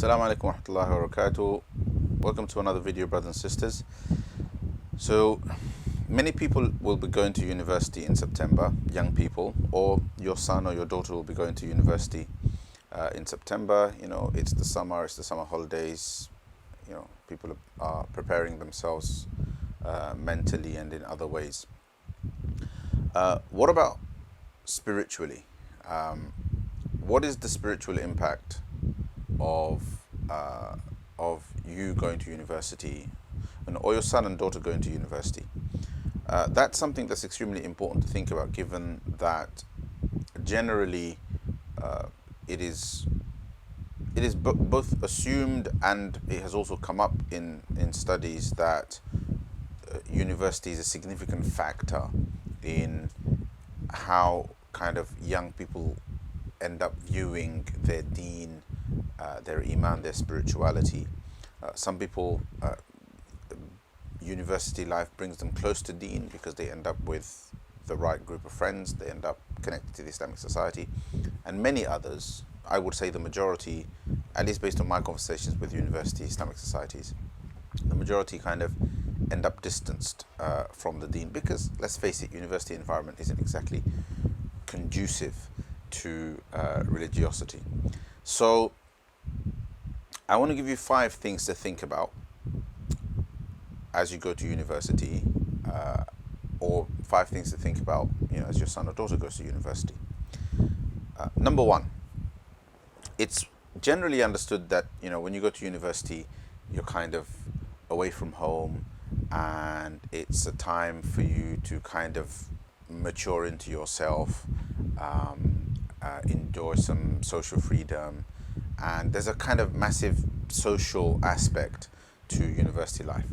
Assalamu alaikum wa rahmatullahi wa barakatuh. Welcome to another video, brothers and sisters. So many people will be going to university in September, young people, or your son or your daughter will be going to university in September. You know, it's the summer holidays. You know, people are preparing themselves mentally and in other ways. What about spiritually? What is the spiritual impact of you going to university, or your son and daughter going to university? That's something that's extremely important to think about, given that generally it is both assumed and it has also come up in studies that university is a significant factor in how kind of young people end up viewing their deen, their Iman, their spirituality. Some people, university life brings them close to deen because they end up with the right group of friends, they end up connected to the Islamic society, and many others, I would say the majority, at least based on my conversations with university Islamic societies, the majority kind of end up distanced from the deen because, let's face it, university environment isn't exactly conducive to religiosity. So I want to give you 5 things to think about as you go to university, or 5 things to think about, you know, as your son or daughter goes to university. Number 1, it's generally understood that, you know, when you go to university, you're kind of away from home, and it's a time for you to kind of mature into yourself, enjoy some social freedom, and there's a kind of massive social aspect to university life.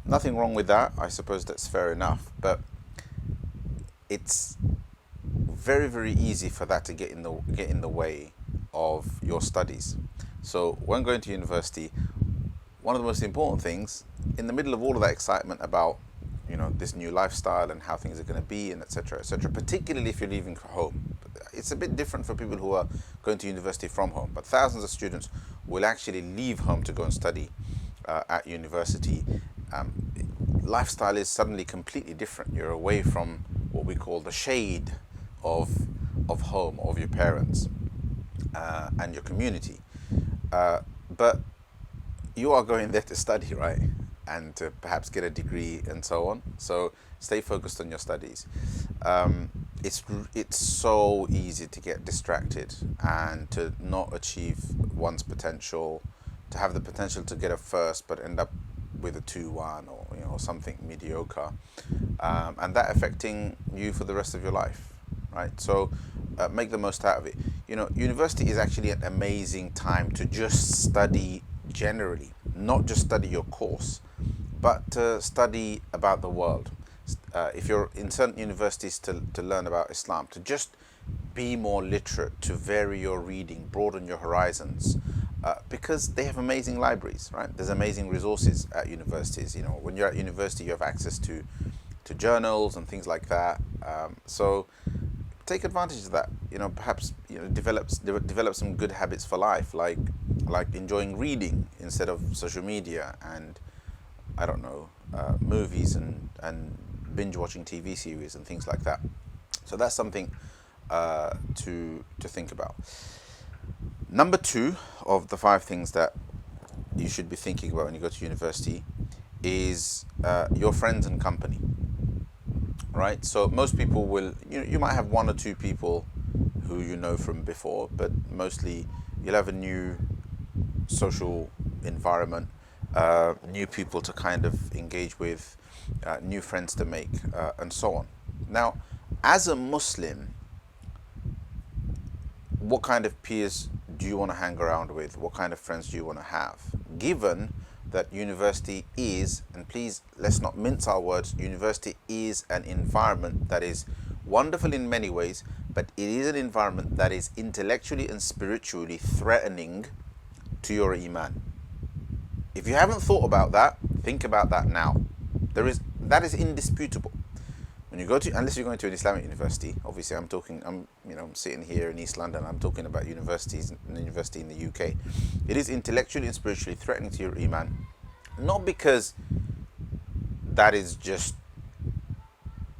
Nothing wrong with that, I suppose that's fair enough, but it's very, very easy for that to get in the way of your studies. So when going to university, one of the most important things, in the middle of all of that excitement about, you know, this new lifestyle and how things are going to be, and etc., particularly if you're leaving home. It's a bit different for people who are going to university from home, but thousands of students will actually leave home to go and study at university. Lifestyle is suddenly completely different. You're away from what we call the shade of home, of your parents and your community. But you are going there to study, right? And to perhaps get a degree and so on. So stay focused on your studies. It's so easy to get distracted and to not achieve one's potential, to have the potential to get a first but end up with a 2-1 or, you know, something mediocre, and that affecting you for the rest of your life, right? So make the most out of it. You know, university is actually an amazing time to just study generally, not just study your course, but to study about the world. If you're in certain universities to learn about Islam, to just be more literate, to vary your reading, broaden your horizons, because they have amazing libraries, right? There's amazing resources at universities. You know, when you're at university, you have access to journals and things like that. So take advantage of that. You know, perhaps, you know, develop some good habits for life, like enjoying reading instead of social media and, I don't know, movies and binge watching TV series and things like that. So that's something to think about. Number 2 of the 5 things that you should be thinking about when you go to university is your friends and company, right? So most people will, you might have 1 or 2 people who you know from before, but mostly you'll have a new social environment, new people to kind of engage with, new friends to make, and so on. Now, as a Muslim, what kind of peers do you want to hang around with? What kind of friends do you want to have? Given that university is, and please let's not mince our words, university is an environment that is wonderful in many ways, but it is an environment that is intellectually and spiritually threatening to your Iman. If you haven't thought about that, think about that now. That is indisputable. When you go to, unless you're going to an Islamic university, obviously I'm sitting here in East London, I'm talking about universities, an university in the UK. It is intellectually and spiritually threatening to your Iman, not because that is just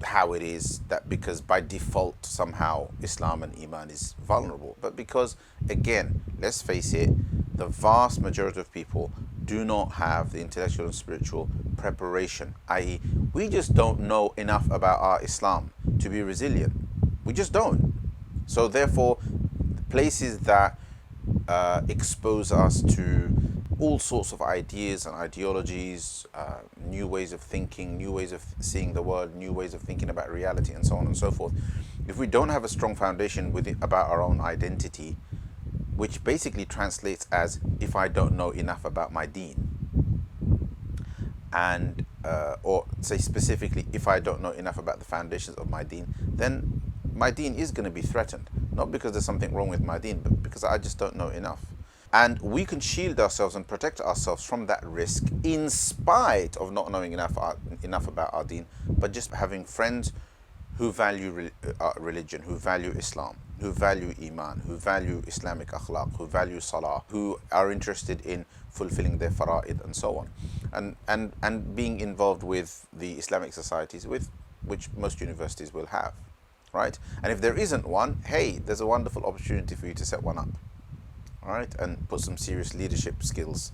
how it is, that because by default somehow Islam and Iman is vulnerable, but because, again, let's face it, the vast majority of people do not have the intellectual and spiritual preparation, i.e. we just don't know enough about our Islam to be resilient. We just don't. So therefore, places that expose us to all sorts of ideas and ideologies, new ways of thinking, new ways of seeing the world, new ways of thinking about reality, and so on and so forth. If we don't have a strong foundation about our own identity, which basically translates as, if I don't know enough about my deen, and or say specifically, if I don't know enough about the foundations of my deen, then my deen is going to be threatened. Not because there's something wrong with my deen, but because I just don't know enough. And we can shield ourselves and protect ourselves from that risk in spite of not knowing enough about our deen, but just having friends who value religion, who value Islam, who value Iman, who value Islamic akhlaq, who value salah, who are interested in fulfilling their fara'id and so on. And being involved with the Islamic societies, with which most universities will have, right? And if there isn't one, hey, there's a wonderful opportunity for you to set one up. All right, and put some serious leadership skills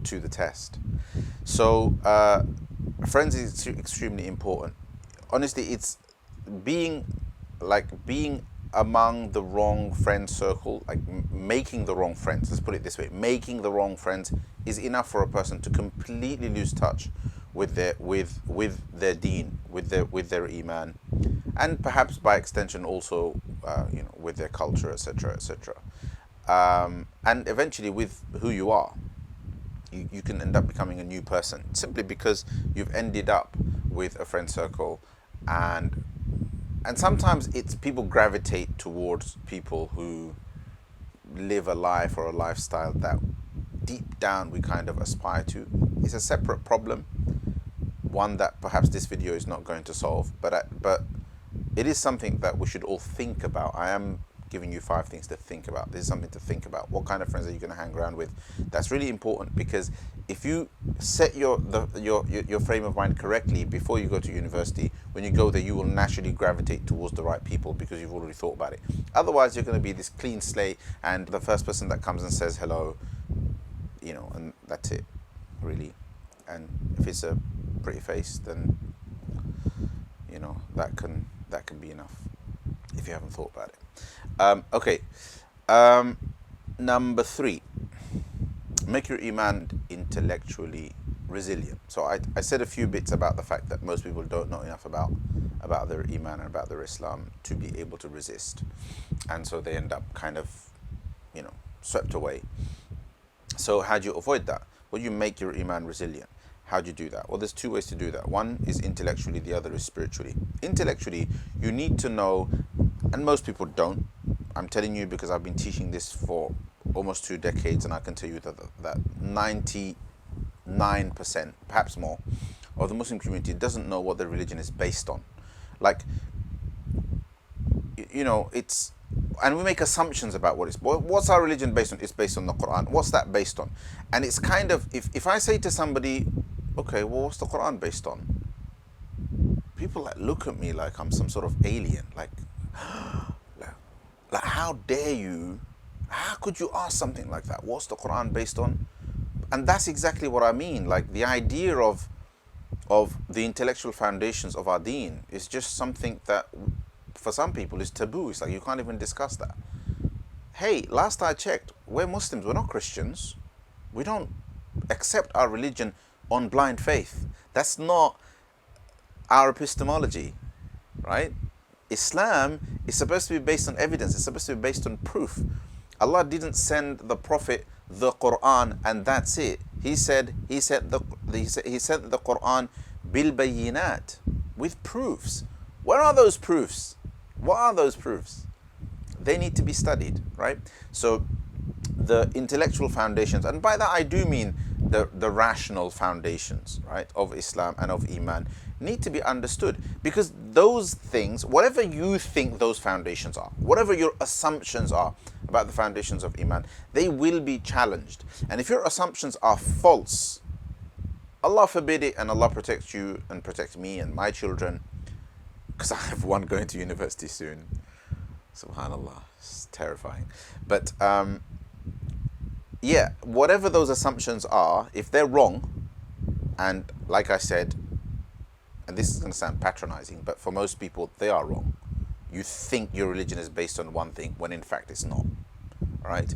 to the test. So friends is extremely important. Honestly, it's being among the wrong friend circle, like making the wrong friends. Let's put it this way: making the wrong friends is enough for a person to completely lose touch with their deen, with their Iman, and perhaps by extension also with their culture, etc., etc. And eventually with who you are. You can end up becoming a new person simply because you've ended up with a friend circle, and sometimes it's people gravitate towards people who live a life or a lifestyle that deep down we kind of aspire to. It's a separate problem, one that perhaps this video is not going to solve, but it is something that we should all think about. I am giving you 5 things to think about. This is something to think about. What kind of friends are you going to hang around with? That's really important, because if you set your frame of mind correctly before you go to university, when you go there, you will naturally gravitate towards the right people because you've already thought about it. Otherwise, you're going to be this clean slate, and the first person that comes and says hello, and that's it, really. And if it's a pretty face, then that can be enough if you haven't thought about it. Okay. Number 3, make your Iman intellectually resilient. So I said a few bits about the fact that most people don't know enough about their Iman and about their Islam to be able to resist, and so they end up kind of swept away. So how do you avoid that? Well, you make your Iman resilient. How do you do that? Well, there's 2 ways to do that. One is intellectually, the other is spiritually. Intellectually, you need to know, and most people don't. I'm telling you because I've been teaching this for almost 2 decades, and I can tell you that 99%, perhaps more, of the Muslim community doesn't know what their religion is based on. It's, and we make assumptions about what's our religion based on. It's based on the Quran. What's that based on? And it's kind of, if I say to somebody, okay, well, what's the Quran based on? People look at me like I'm some sort of alien, like how dare you? How could you ask something like that? What's the Quran based on? And that's exactly what I mean. Like, the idea of the intellectual foundations of our deen is just something that for some people is taboo. It's like you can't even discuss that. Hey, last I checked, we're Muslims, we're not Christians. We don't accept our religion on blind faith. That's not our epistemology, right? Islam is supposed to be based on evidence. It's supposed to be based on proof. Allah didn't send the Prophet the Quran and that's it. He sent the Quran bil bayinat, with proofs. Where are those proofs? What are those proofs? They need to be studied, right? So the intellectual foundations, and by that I do mean the rational foundations, right, of Islam and of Iman, need to be understood, because those things, whatever you think those foundations are, whatever your assumptions are about the foundations of Iman, they will be challenged. And if your assumptions are false, Allah forbid it, and Allah protect you and protect me and my children, because I have one going to university soon. Subhanallah, it's terrifying. But yeah, whatever those assumptions are, if they're wrong, and like I said, and this is going to sound patronizing, but for most people, they are wrong. You think your religion is based on one thing when in fact it's not. All right?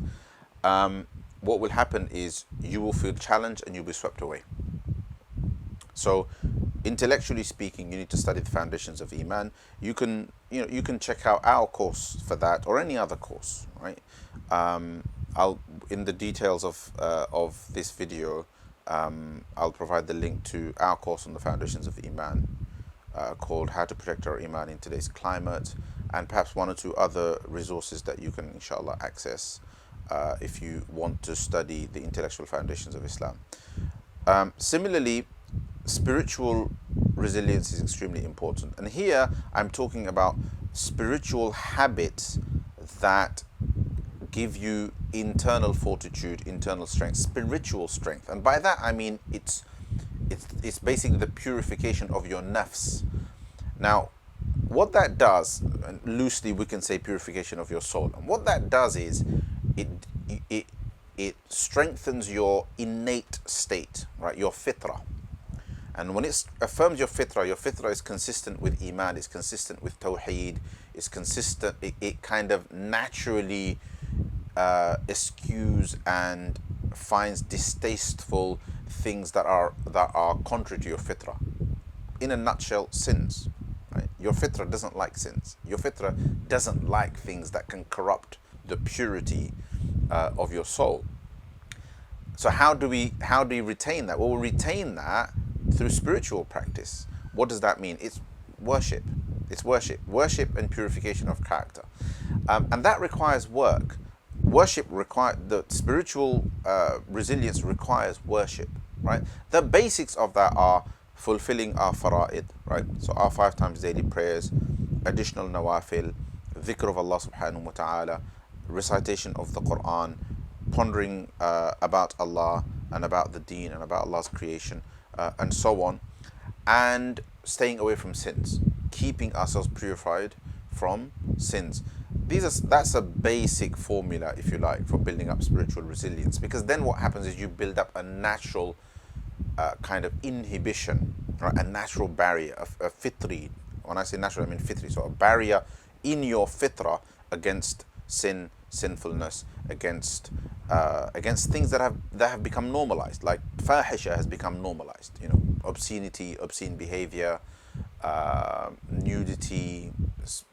What will happen is you will feel challenged and you'll be swept away. So, intellectually speaking, you need to study the foundations of Iman. You can check out our course for that, or any other course, right? I'll, in the details of this video, I'll provide the link to our course on the foundations of Iman, called How to Protect Our Iman in Today's Climate, and perhaps one or two other resources that you can, inshallah, access if you want to study the intellectual foundations of Islam. Similarly, spiritual resilience is extremely important. And here I'm talking about spiritual habits that give you internal fortitude, internal strength, spiritual strength. And by that I mean it's basically the purification of your nafs. Now, what that does, and loosely we can say purification of your soul. And what that does is it strengthens your innate state, right? Your fitrah. And when it affirms your fitrah is consistent with Iman, it's consistent with Tawheed, it's consistent, it kind of naturally eschews and finds distasteful things that are contrary to your fitrah. In a nutshell, sins. Right? Your fitrah doesn't like sins. Your fitrah doesn't like things that can corrupt the purity of your soul. So how do we retain that? Well, we retain that through spiritual practice. What does that mean? It's worship. It's worship and purification of character, and that requires work. The spiritual resilience requires worship, right? The basics of that are fulfilling our fara'id, right? So our 5 times daily prayers, additional nawafil, dhikr of Allah subhanahu wa ta'ala, recitation of the Quran, pondering about Allah and about the deen and about Allah's creation, and so on, and staying away from sins, keeping ourselves purified from sins. That's a basic formula, if you like, for building up spiritual resilience, because then what happens is you build up a natural kind of inhibition, right? A natural barrier, a fitri. When I say natural, I mean fitri, so a barrier in your fitrah against sinfulness, against things that have become normalized, like fahisha has become normalized. Obscenity, obscene behavior, nudity,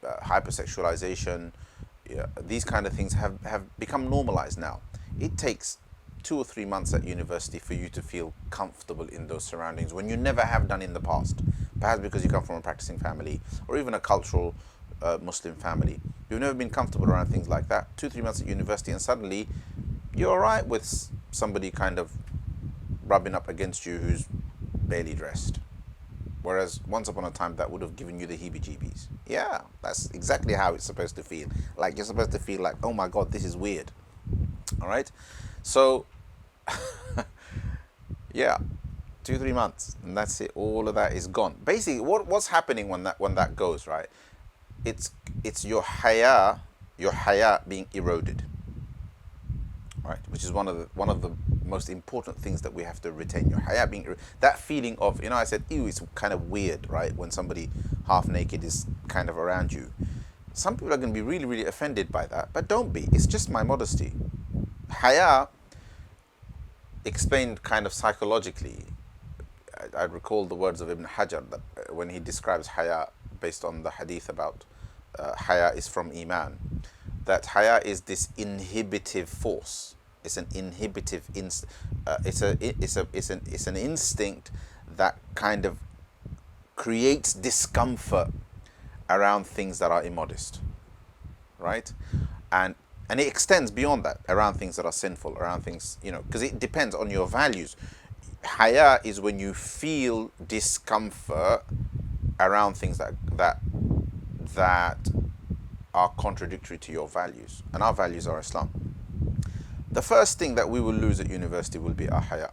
hypersexualization. These kind of things have become normalized now. It takes 2 or 3 months at university for you to feel comfortable in those surroundings when you never have done in the past. Perhaps because you come from a practicing family, or even a cultural Muslim family. You've never been comfortable around things like that. 2-3 months at university, and suddenly you're all right with somebody kind of rubbing up against you who's barely dressed. Whereas once upon a time, that would have given you the heebie-jeebies. Yeah, that's exactly how it's supposed to feel. Like, you're supposed to feel like, oh my God, this is weird. All right? So, yeah, 2-3 months, and that's it. All of that is gone. Basically, what's happening when that goes, right? It's your haya being eroded, right? Which is one of the most important things that we have to retain. Your haya being that feeling of, I said, ew, it's kind of weird, right? When somebody half naked is kind of around you. Some people are going to be really, really offended by that, but don't be. It's just my modesty. Haya, explained kind of psychologically, I recall the words of Ibn Hajar that when he describes haya based on the hadith about haya is from Iman, that haya is this inhibitive force. It's an inhibitive it's an instinct that kind of creates discomfort around things that are immodest, right? And And it extends beyond that, around things that are sinful, around things, because it depends on your values. Haya is when you feel discomfort around things that are contradictory to your values, and our values are Islam. The first thing that we will lose at university will be our haya,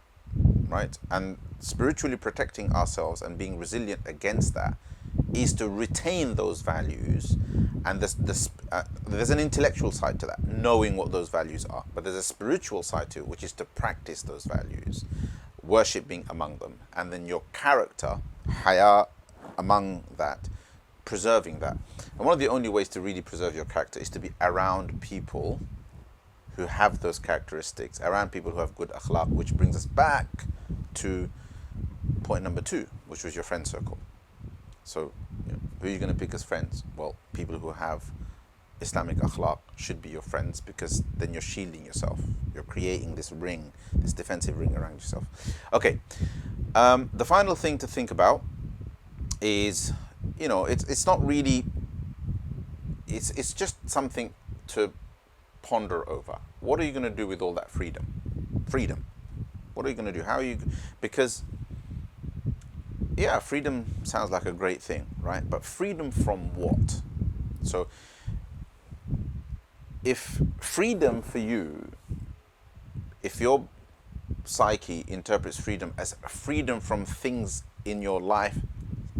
right? And spiritually protecting ourselves and being resilient against that is to retain those values. And there's an intellectual side to that, knowing what those values are, but there's a spiritual side to it, which is to practice those values, worship being among them, and then your character, haya, among that, preserving that. And one of the only ways to really preserve your character is to be around people who have those characteristics, around people who have good akhlaq, which brings us back to point number 2, which was your friend circle. So, who are you going to pick as friends? Well, people who have Islamic akhlaq should be your friends, because then you're shielding yourself. You're creating this ring, this defensive ring around yourself. Okay, the final thing to think about is, it's not really, it's just something to ponder over. What are you going to do with all that freedom? What are you going to do? How are you, because yeah, freedom sounds like a great thing, right? But freedom from what? So if freedom for you, if your psyche interprets freedom as freedom from things in your life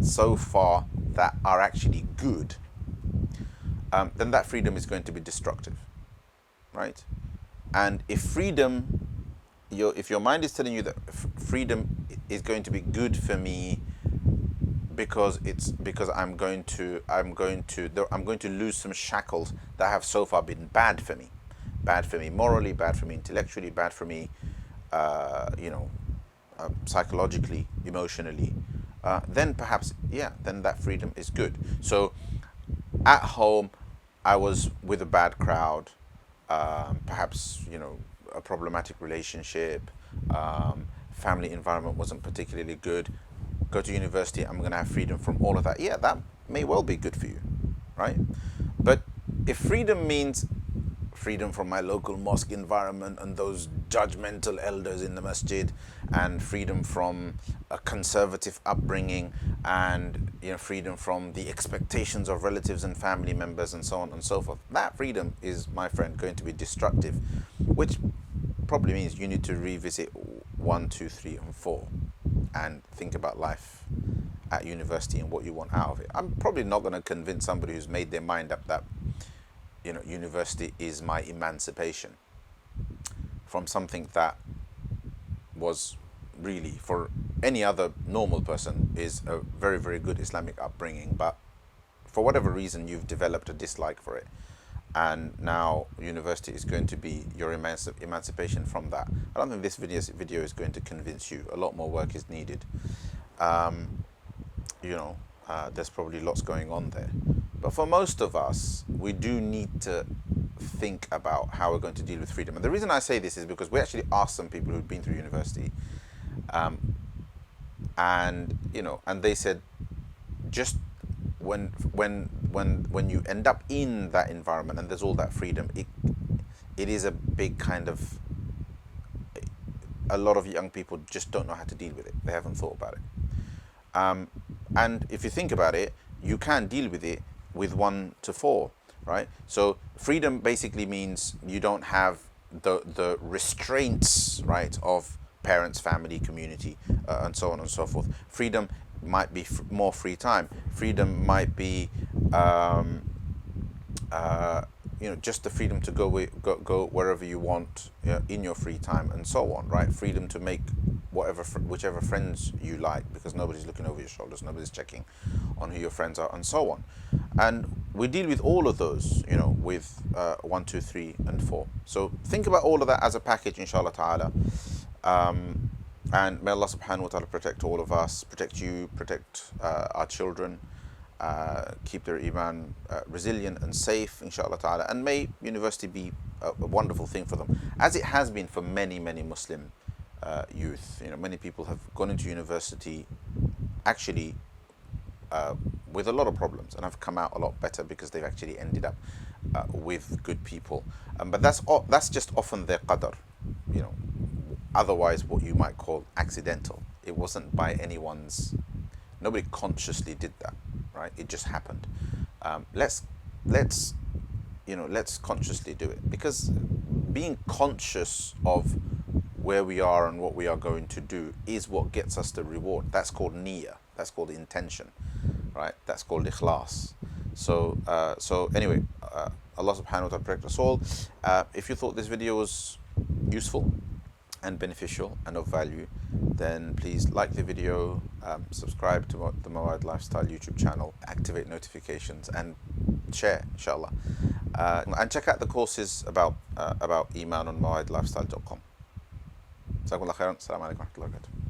so far that are actually good, then that freedom is going to be destructive, right? And if freedom, if your mind is telling you that freedom is going to be good for me because I'm going to lose some shackles that have so far been bad for me morally, bad for me intellectually, bad for me psychologically, emotionally, then perhaps, then that freedom is good. So at home I was with a bad crowd, perhaps a problematic relationship, family environment wasn't particularly good. Go to university, I'm going to have freedom from all of that. Yeah, that may well be good for you, right? But if freedom means freedom from my local mosque environment and those judgmental elders in the masjid, and freedom from a conservative upbringing, and freedom from the expectations of relatives and family members and so on and so forth, that freedom is, my friend, going to be destructive, which probably means you need to revisit 1, 2, 3 and 4 and think about life at university and what you want out of it. I'm probably not going to convince somebody who's made their mind up that university is my emancipation from something that was really, for any other normal person, is a very, very good Islamic upbringing, but for whatever reason you've developed a dislike for it, and now university is going to be your emancipation from that. I don't think this video is going to convince you. A lot more work is needed. There's probably lots going on there. But for most of us, we do need to think about how we're going to deal with freedom. And the reason I say this is because we actually asked some people who've been through university, and they said, just when you end up in that environment and there's all that freedom, it is a big kind of, a lot of young people just don't know how to deal with it. They haven't thought about it. And if you think about it, you can deal with it with 1 to 4, right? So freedom basically means you don't have the restraints, right, of parents, family, community, and so on and so forth. Freedom might be more free time. Freedom might be just the freedom to go wherever you want in your free time, and so on, right? Freedom to make whichever friends you like, because nobody's looking over your shoulders, nobody's checking on who your friends are, and so on. And we deal with all of those, with 1, 2, 3 and 4. So think about all of that as a package, inshallah ta'ala. And may Allah subhanahu wa ta'ala protect all of us, protect you, protect our children, keep their Iman resilient and safe, inshallah ta'ala. And may university be a wonderful thing for them, as it has been for many, many Muslim youth. Many people have gone into university actually with a lot of problems and have come out a lot better because they've actually ended up with good people. But that's just often their qadr, you know. Otherwise, what you might call accidental. It wasn't by anyone's. Nobody consciously did that, right? It just happened. Let's let's consciously do it, because being conscious of where we are and what we are going to do is what gets us the reward. That's called niyyah. That's called intention, right? That's called ikhlas. So anyway, Allah subhanahu wa ta'ala protect us all. If you thought this video was useful and beneficial and of value, then please like the video, subscribe to the Mawarid Lifestyle YouTube channel, activate notifications, and share, inshallah. And check out the courses about Iman on mawaridlifestyle.com. Jazakumullah khairan. Assalamu alaikum wa rahmatullahi wa barakatuh.